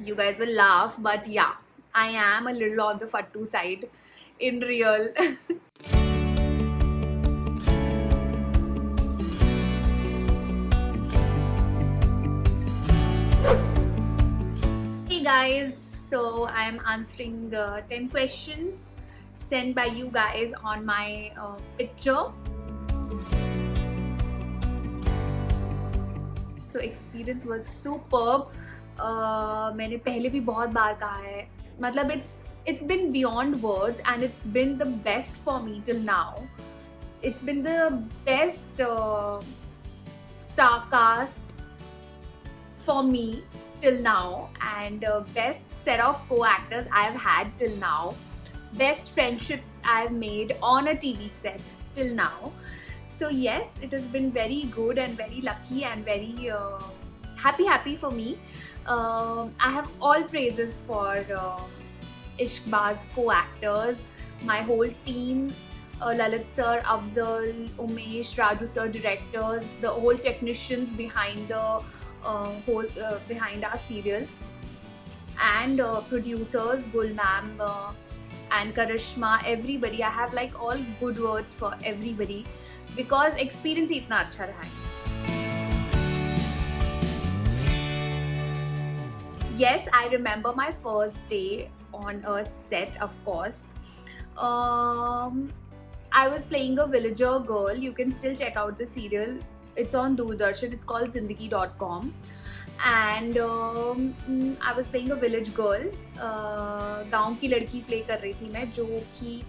You guys will laugh, but yeah, I am a little on the fattu side in real. Hey guys, so I'm answering the 10 questions sent by you guys on my picture. So experience was superb. मैंने पहले भी बहुत बार कहा है, मतलब it's been beyond words and it's been the best for me till now. It's been the best star cast for me till now, and best set of co-actors I've had till now, best friendships I've made on a TV set till now. So yes, it has been very good and very lucky and very happy for me. I have all praises for Ishqbaaz co-actors, my whole team, Lalit sir, Afzal, Umesh, Raju sir, directors, the whole technicians behind the behind our serial, and producers, Gul ma'am and Karishma, everybody. I have like all good words for everybody because experience ही इतना अच्छा रहा है. Yes, I remember my first day on a set, of course. I was playing a villager girl. You can still check out the serial. It's on Doordarshan. It's called Zindagi.com. And I was playing a village girl. गांव की लड़की play कर रही थी मैं, जो कि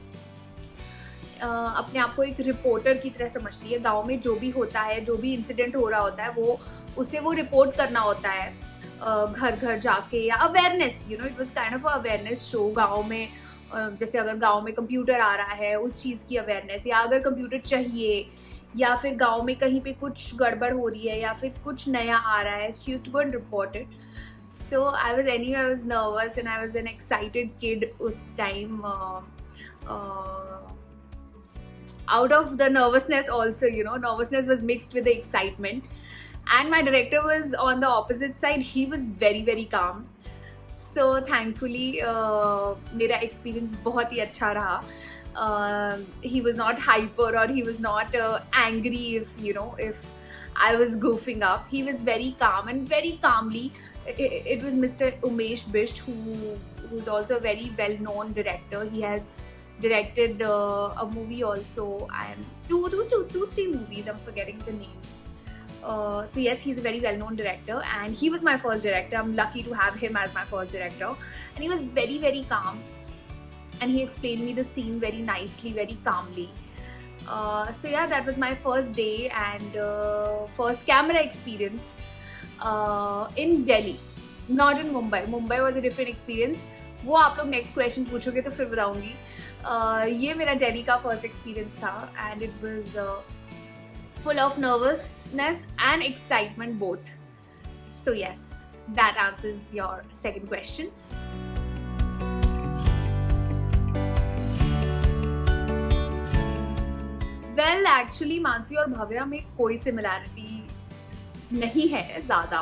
अपने आप को एक रिपोर्टर की तरह समझती है. गांव में जो भी होता है, जो भी इंसिडेंट हो रहा होता है, वो रिपोर्ट करना होता है घर घर जाके, या awareness, you know, it was kind of a awareness show. गांव में जैसे अगर गांव में कंप्यूटर आ रहा है, उस चीज़ की अवेयरनेस, या अगर कंप्यूटर चाहिए, या फिर गांव में कहीं पे कुछ गड़बड़ हो रही है या फिर कुछ नया आ रहा है, she used to go and report it. So I was nervous and I was an excited kid उस time. Out of the nervousness also, you know, nervousness was mixed with the excitement. And my director was on the opposite side. He was very calm. So thankfully मेरा experience बहुत ही अच्छा रहा. He was not hyper, or he was not angry if I was goofing up. He was very calm and very calmly. It was Mr. Umesh Bisht, who's also a very well-known director. He has directed a movie also, and three movies. I'm forgetting the name. So yes, he's a very well-known director, and he was my first director. I'm lucky to have him as my first director, and he was very calm, and he explained me the scene very nicely, very calmly. So yeah, that was my first day and first camera experience in Delhi, not in Mumbai. Mumbai was a different experience. वो आप लोग next question पूछोगे तो फिर बताऊंगी. ये मेरा दिल्ली का फर्स्ट एक्सपीरियंस था, and it was full of nervousness and excitement both. So yes, that answers your second question. Well, actually Mansi और भव्या में कोई सिमिलैरिटी नहीं है ज़्यादा,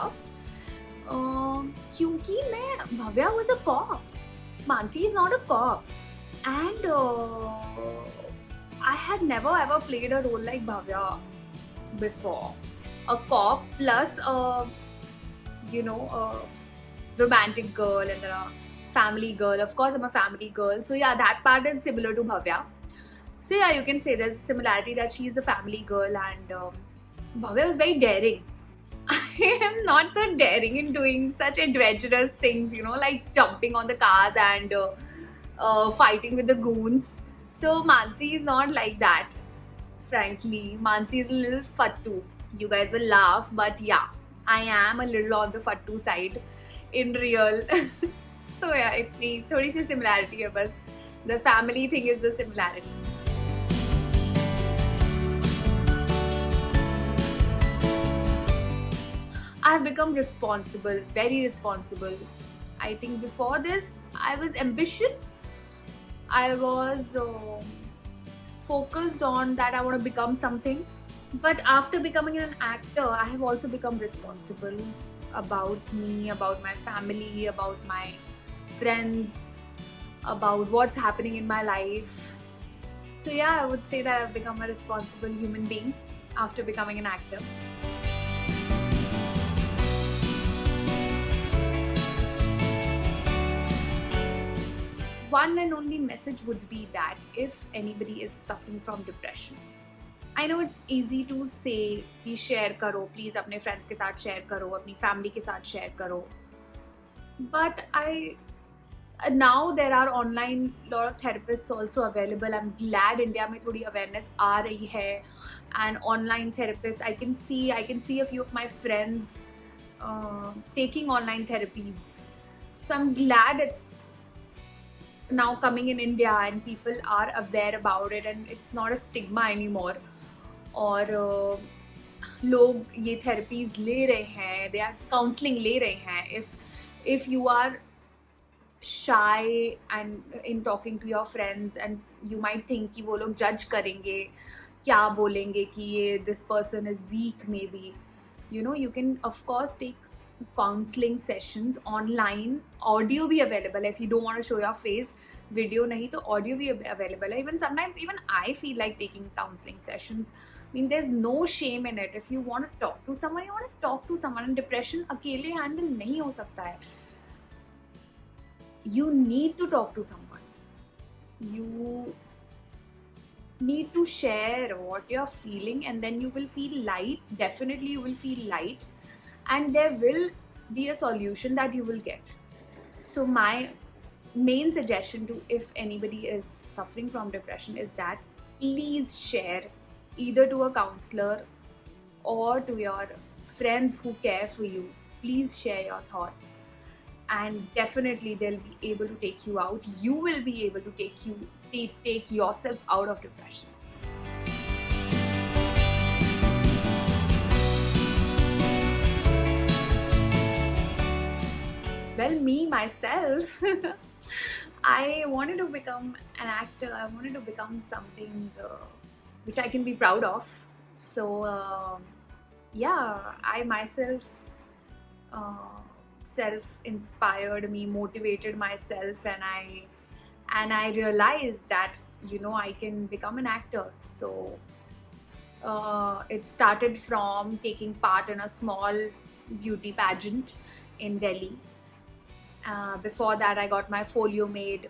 क्योंकि मैं Bhavya was a cop. Mansi is not a cop, and I had never ever played a role like Bhavya before. A cop plus a romantic girl and a family girl. Of course, I'm a family girl, so yeah, that part is similar to Bhavya. So yeah, you can say there's a similarity that she is a family girl, and Bhavya was very daring. I am not so daring in doing such adventurous things, like jumping on the cars and fighting with the goons. So Mansi is not like that. Frankly, Mansi is a little fattu. You guys will laugh, but yeah, I am a little on the fattu side in real. So yeah, इतनी थोड़ी सी similarity है बस. The family thing is the similarity. I have become responsible, very responsible. I think before this, I was ambitious. I was focused on that I want to become something. But after becoming an actor, I have also become responsible. about me, about my family, about my friends, about what's happening in my life. So yeah, I would say that I've become a responsible human being after becoming an actor. One and only message would be that if anybody is suffering from depression, I know it's easy to say कि share करो, please अपने friends के साथ share करो, अपनी family के साथ share करो. But now there are online lot of therapists also available. I'm glad India में थोड़ी awareness आ रही है, and online therapists I can see a few of my friends taking online therapies. So I'm glad it's now coming in India and people are aware about it and it's not a stigma anymore. और लोग ये therapies ले रहे हैं, they are counseling ले रहे हैं. If you are shy and in talking to your friends and you might think कि वो लोग judge करेंगे, क्या बोलेंगे कि ये this person is weak maybe, you know, you can of course take counseling sessions online. Audio भी available है if you don't want to show your face. Video नहीं तो audio भी available है. Even sometimes even I feel like taking counseling sessions. I mean, there's no shame in it. If you want to talk to someone, you want to talk to someone. And depression अकेले handle नहीं हो सकता है. You need to talk to someone. You need to share what you're feeling and then you will feel light. Definitely you will feel light and there will be a solution that you will get. So my main suggestion to if anybody is suffering from depression is that please share either to a counselor or to your friends who care for you. Please share your thoughts and definitely they'll be able to take you out. You will be able to take yourself out of depression. Well, me myself, I wanted to become an actor. I wanted to become something which I can be proud of. So yeah, I myself self-inspired me, motivated myself, and I realized that you know I can become an actor. So it started from taking part in a small beauty pageant in Delhi. Before that, I got my folio made.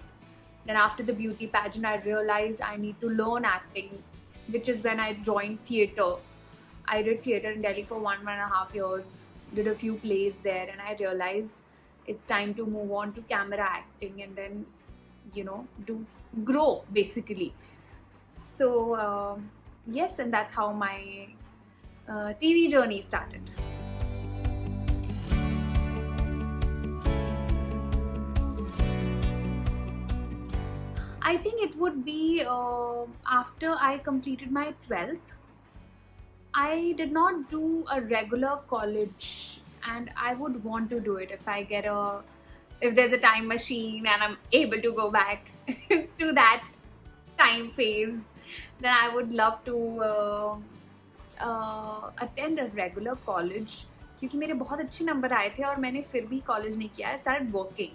Then after the beauty pageant, I realized I need to learn acting, which is when I joined theatre. I did theatre in Delhi for 1.5 years, did a few plays there, and I realized it's time to move on to camera acting and then, you know, grow basically. So yes, and that's how my TV journey started. I think it would be after I completed my 12th. I did not do a regular college and I would want to do it if there's a time machine and I'm able to go back to that time phase, then I would love to attend a regular college क्योंकि मेरे बहुत अच्छे number आए थे और मैंने फिर भी कॉलेज नहीं किया. I started working.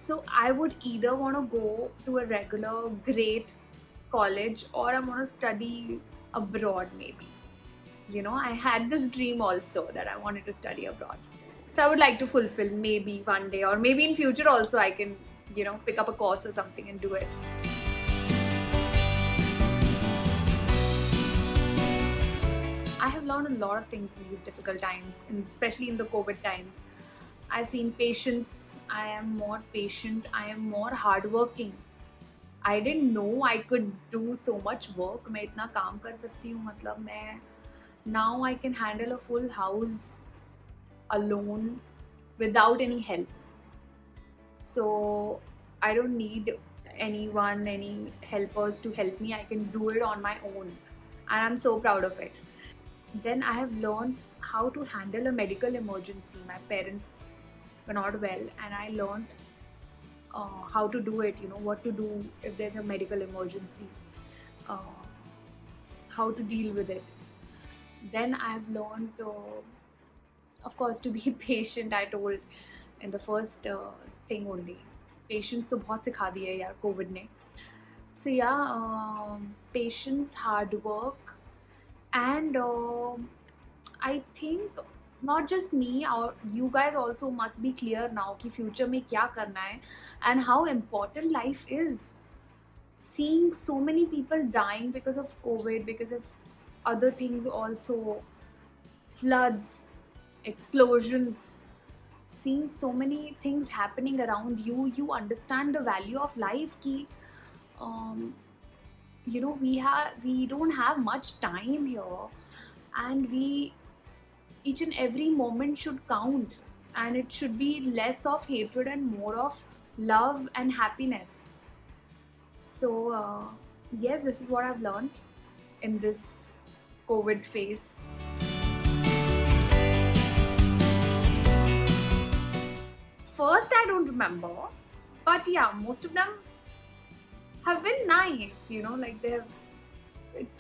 So I would either want to go to a regular great college or I want to study abroad maybe. You know, I had this dream also that I wanted to study abroad. So I would like to fulfill maybe one day or maybe in future also I can, you know, pick up a course or something and do it. I have learned a lot of things in these difficult times, especially in the COVID times. I've seen patience. I am more patient. I am more hardworking. I didn't know I could do so much work. मैं इतना काम कर सकती हूँ. मतलब मैं now I can handle a full house alone without any help. So I don't need anyone, any helpers to help me. I can do it on my own, and I'm so proud of it. Then I have learned how to handle a medical emergency. My parents were not well and I learned how to do it, you know, what to do if there's a medical emergency, how to deal with it. Then I have learned of course, to be patient. I told in the first thing only. Patience तो बहुत सिखा दी है यार COVID ने. So yeah, patience, hard work, and I think not just me, or you guys also must be clear now कि future में क्या करना है and how important life is. Seeing so many people dying because of COVID, because of other things also, floods, explosions, seeing so many things happening around you, you understand the value of life. Ki, um, we don't have much time here, and we each and every moment should count, and it should be less of hatred and more of love and happiness. So yes, this is what I've learned in this COVID phase. First, I don't remember, but yeah, most of them have been nice. Like they have.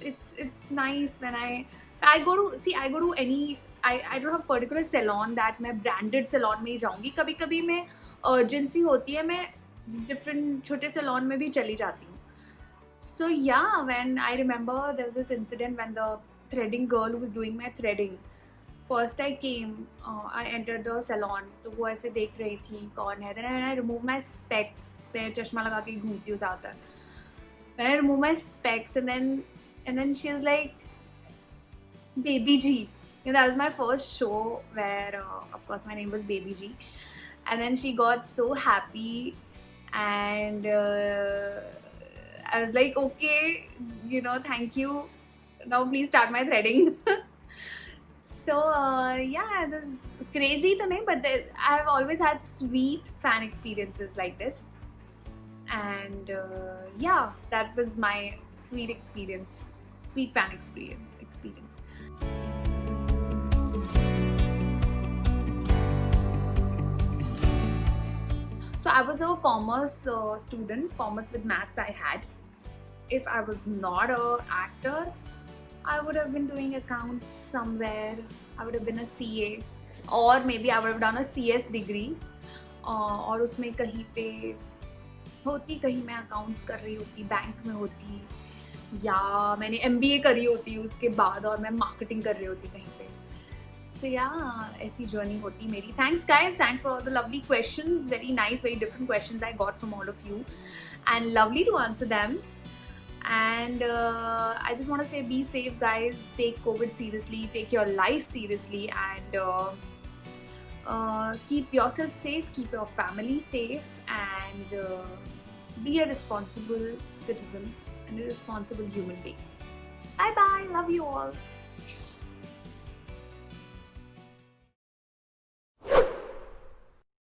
It's nice when I go to see, I go to any, I don't have particular salon that मैं branded salon में ही जाऊँगी. कभी कभी मैं urgency होती है, मैं different छोटे salon में भी चली जाती हूँ. So yeah, when I remember there was this incident when the threading girl who was doing my threading, first I came, I entered the salon, तो वो ऐसे देख रही थी कौन है. Then when I remove my specs, मैं चश्मा लगा के घूमती हूँ ज़्यादातर. When I remove my specs, and then she was like, Baby G. That was my first show where, of course, my name was Baby G. And then she got so happy, and I was like, okay, thank you. Now please start my threading. So yeah, this is crazy to me, but I've always had sweet fan experiences like this. And yeah, that was my sweet experience, sweet fan experience. So I was a commerce student, commerce with maths I had. If I was not a actor, I would have been doing accounts somewhere. I would have been a CA, or maybe I would have done a CS degree. और उसमें कहीं पे होती, कहीं मैं accounts कर रही होती, बैंक में होती, या मैंने MBA करी होती उसके बाद और मैं मार्केटिंग कर रही होती कहीं पे. So yeah, ऐसी जर्नी होती मेरी. Thanks guys, thanks for all the lovely questions. Very nice, very different questions I got from all of you, and lovely to answer them. And I just want to say, be safe guys, take COVID seriously, take your life seriously, and keep yourself safe, keep your family safe, and be a responsible citizen and a responsible human being. Bye bye, love you all.